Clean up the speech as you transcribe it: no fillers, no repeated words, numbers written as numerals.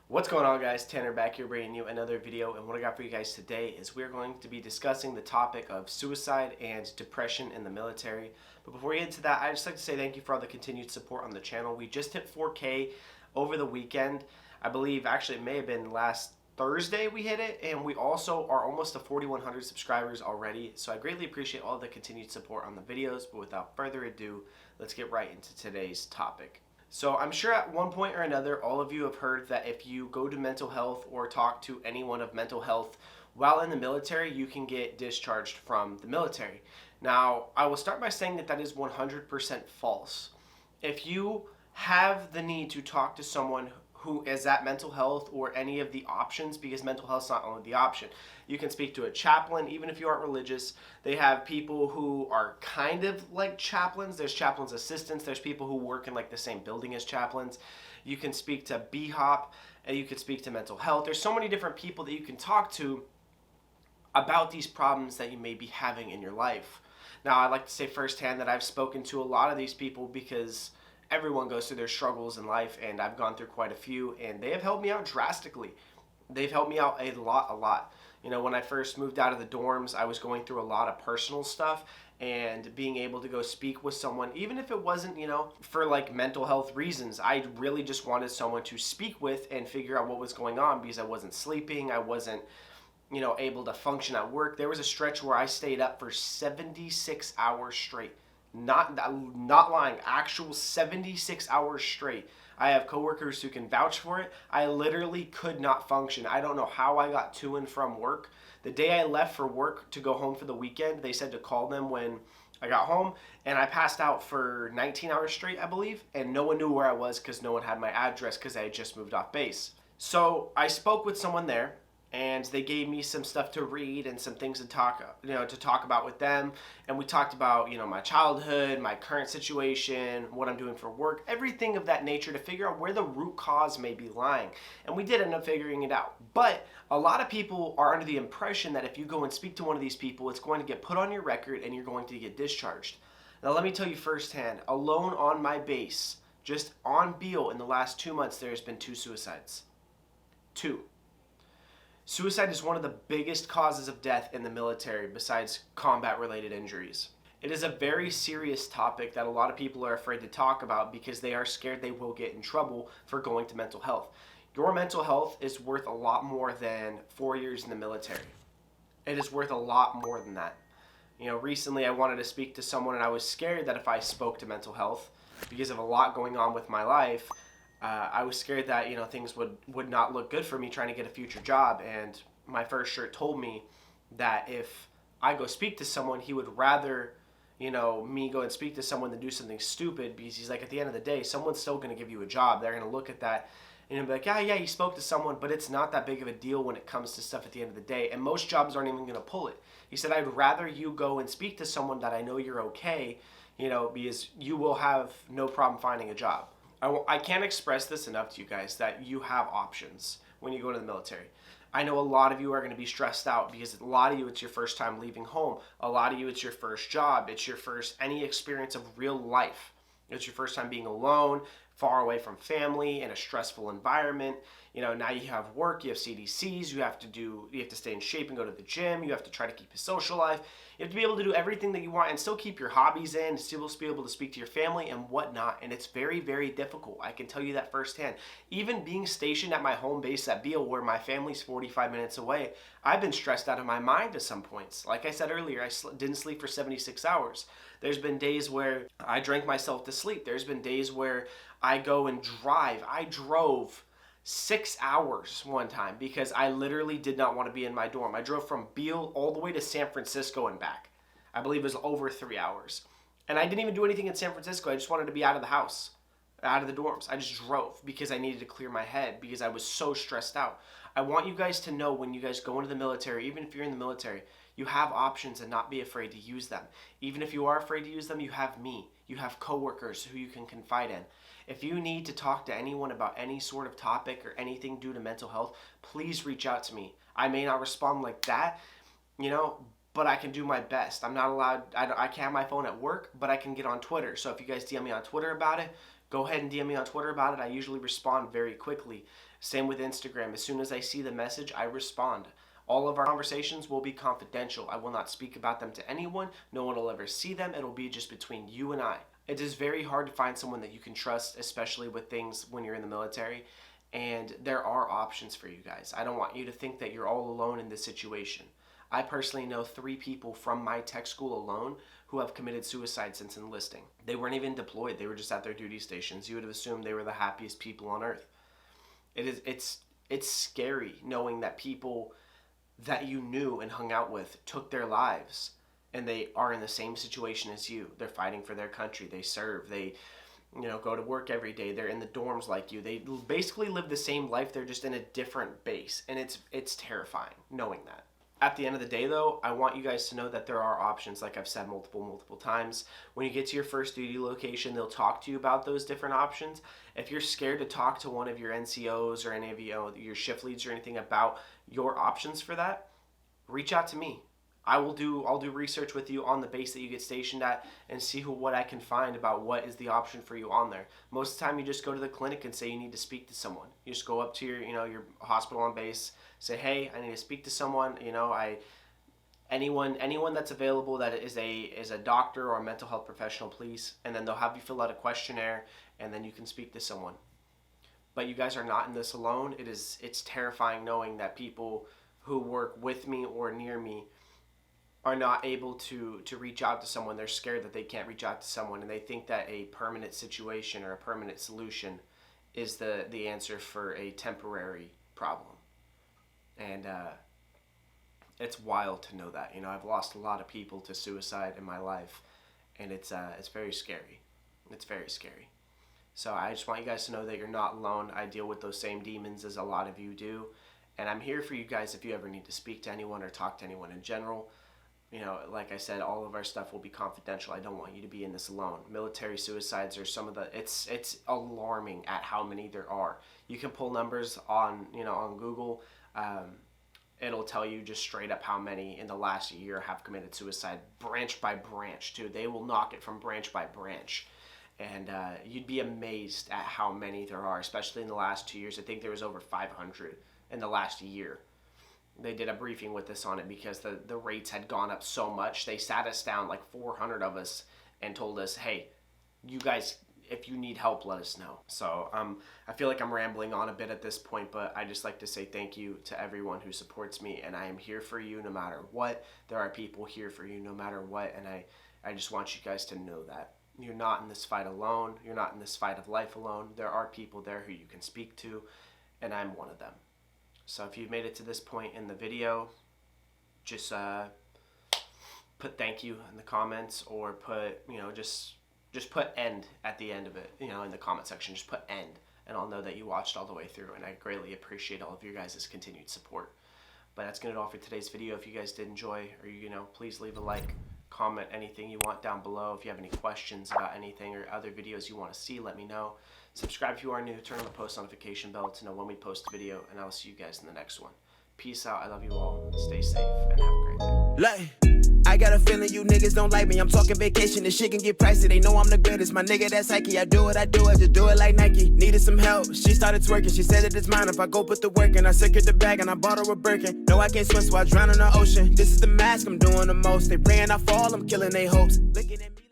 What's going on, guys? Tanner back here bringing you another video, and what I got for you guys today is we're going to be discussing the topic of suicide and depression in the military. But before we get into that, I'd just like to say thank you for all the continued support on the channel. We just hit 4K over the weekend. I believe actually it may have been last Thursday we hit it, and we also are almost to 4,100 subscribers already. So I greatly appreciate all the continued support on the videos, but without further ado, let's get right into today's topic. So I'm sure at one point or another, all of you have heard that if you go to mental health or talk to anyone of mental health while in the military, you can get discharged from the military. Now, I will start by saying that that is 100% false. If you have the need to talk to someone who is at mental health or any of the options, because mental health is not only the option. You can speak to a chaplain, even if you aren't religious. They have people who are kind of like chaplains. There's chaplains assistants. There's people who work in like the same building as chaplains. You can speak to BHOP, and you can speak to mental health. There's so many different people that you can talk to about these problems that you may be having in your life. Now, I'd like to say firsthand that I've spoken to a lot of these people because everyone goes through their struggles in life, and I've gone through quite a few, and they have helped me out drastically. They've helped me out a lot. You know, when I first moved out of the dorms, I was going through a lot of personal stuff, and being able to go speak with someone, even if it wasn't, you know, for like mental health reasons, I really just wanted someone to speak with and figure out what was going on because I wasn't sleeping, I wasn't, you know, able to function at work. There was a stretch where I stayed up for 76 hours straight. Not lying, actual 76 hours straight. I have coworkers who can vouch for it. I literally could not function. I don't know how I got to and from work. The day I left for work to go home for the weekend, they said to call them when I got home, and I passed out for 19 hours straight, I believe, and no one knew where I was because no one had my address because I had just moved off base. So I spoke with someone there, and they gave me some stuff to read and some things to talk about with them. And we talked about, you know, my childhood, my current situation, what I'm doing for work, everything of that nature to figure out where the root cause may be lying. And we did end up figuring it out. But a lot of people are under the impression that if you go and speak to one of these people, it's going to get put on your record and you're going to get discharged. Now, let me tell you firsthand, alone on my base, just on Beale in the last 2 months, there's been 2 suicides. 2. Suicide is one of the biggest causes of death in the military besides combat-related injuries. It is a very serious topic that a lot of people are afraid to talk about because they are scared they will get in trouble for going to mental health. Your mental health is worth a lot more than 4 years in the military. It is worth a lot more than that. You know, recently I wanted to speak to someone and I was scared that if I spoke to mental health, because of a lot going on with my life, I was scared that, you know, things would not look good for me trying to get a future job. And my first shirt told me that if I go speak to someone, he would rather, you know, me go and speak to someone than do something stupid, because he's like, at the end of the day, someone's still going to give you a job. They're going to look at that and be like, yeah, you spoke to someone, but it's not that big of a deal when it comes to stuff at the end of the day. And most jobs aren't even going to pull it. He said, I'd rather you go and speak to someone that I know you're okay, you know, because you will have no problem finding a job. I can't express this enough to you guys that you have options when you go to the military. I know a lot of you are going to be stressed out because a lot of you, it's your first time leaving home. A lot of you, it's your first job. It's your first any experience of real life. It's your first time being alone, far away from family, in a stressful environment. You know, now you have work, you have CDCs, you have to stay in shape and go to the gym, you have to try to keep a social life. You have to be able to do everything that you want and still keep your hobbies in, and still be able to speak to your family and whatnot. And it's very, very difficult. I can tell you that firsthand. Even being stationed at my home base at Beale, where my family's 45 minutes away, I've been stressed out of my mind at some points. Like I said earlier, I didn't sleep for 76 hours. There's been days where I drank myself to sleep. There's been days where I go and drive. I drove 6 hours one time because I literally did not want to be in my dorm. I drove from Beale all the way to San Francisco and back. I believe it was over 3 hours. And I didn't even do anything in San Francisco. I just wanted to be out of the house, out of the dorms. I just drove because I needed to clear my head because I was so stressed out. I want you guys to know when you guys go into the military, even if you're in the military, you have options and not be afraid to use them. Even if you are afraid to use them, you have me. You have coworkers who you can confide in. If you need to talk to anyone about any sort of topic or anything due to mental health, please reach out to me. I may not respond like that, you know, but I can do my best. I'm not allowed, I can't have my phone at work, but I can get on Twitter. So if you guys DM me on Twitter about it, go ahead and DM me on Twitter about it. I usually respond very quickly. Same with Instagram. As soon as I see the message, I respond. All of our conversations will be confidential. I will not speak about them to anyone. No one will ever see them. It'll be just between you and I. It is very hard to find someone that you can trust, especially with things when you're in the military. And there are options for you guys. I don't want you to think that you're all alone in this situation. I personally know 3 people from my tech school alone who have committed suicide since enlisting. They weren't even deployed. They were just at their duty stations. You would have assumed they were the happiest people on earth. It's scary knowing that people that you knew and hung out with took their lives, and they are in the same situation as you. They're fighting for their country. They serve. They go to work every day. They're in the dorms like you. They basically live the same life. They're just in a different base, and it's terrifying knowing that. At the end of the day, though, I want you guys to know that there are options, like I've said multiple times. When you get to your first duty location, they'll talk to you about those different options. If you're scared to talk to one of your NCOs or any of your shift leads or anything about your options for that, reach out to me. I'll do research with you on the base that you get stationed at and see what I can find about what is the option for you on there. Most of the time, you just go to the clinic and say you need to speak to someone. You just go up to your hospital on base, say, hey, I need to speak to someone. Anyone that's available that is a doctor or a mental health professional, please. And then they'll have you fill out a questionnaire, and then you can speak to someone. But you guys are not in this alone. It's terrifying knowing that people who work with me or near me are not able to reach out to someone. They're scared that they can't reach out to someone, and they think that a permanent situation or a permanent solution is the answer for a temporary problem. And it's wild to know that. I've lost a lot of people to suicide in my life, and it's very scary. It's very scary. So I just want you guys to know that you're not alone. I deal with those same demons as a lot of you do, and I'm here for you guys if you ever need to speak to anyone or talk to anyone in general. Like I said, all of our stuff will be confidential. I don't want you to be in this alone. Military suicides are it's alarming at how many there are. You can pull numbers on Google. It'll tell you just straight up how many in the last year have committed suicide, branch by branch too. They will knock it from branch by branch. And you'd be amazed at how many there are, especially in the last 2 years. I think there was over 500 in the last year. They did a briefing with us on it because the rates had gone up so much. They sat us down, like 400 of us, and told us, hey, you guys, if you need help, let us know. So I feel like I'm rambling on a bit at this point, but I just like to say thank you to everyone who supports me, and I am here for you no matter what. There are people here for you no matter what, and I just want you guys to know that. You're not in this fight alone. You're not in this fight of life alone. There are people there who you can speak to, and I'm one of them. So if you've made it to this point in the video, just put thank you in the comments, or put, just put end at the end of it, in the comment section. Just put end, and I'll know that you watched all the way through, and I greatly appreciate all of your guys' continued support. But that's going to do it all for today's video. If you guys did enjoy, or please leave a like, comment anything you want down below. If you have any questions about anything or other videos you want to see, let me know. Subscribe if you are new, turn on the post notification bell to know when we post a video, and I'll see you guys in the next one. Peace out. I love you all. Stay safe and have a great day. I got a feeling you niggas don't like me. I'm talking vacation, this shit can get pricey. They know I'm the greatest, my nigga, that's Psyche. I do it, just do it like Nike. Needed some help, she started twerking. She said that it's mine if I go put the work in. I secured the bag and I bought her a Birkin. No, I can't swim, so I drown in the ocean. This is the mask, I'm doing the most. They praying I fall, I'm killing their hopes. Looking at me.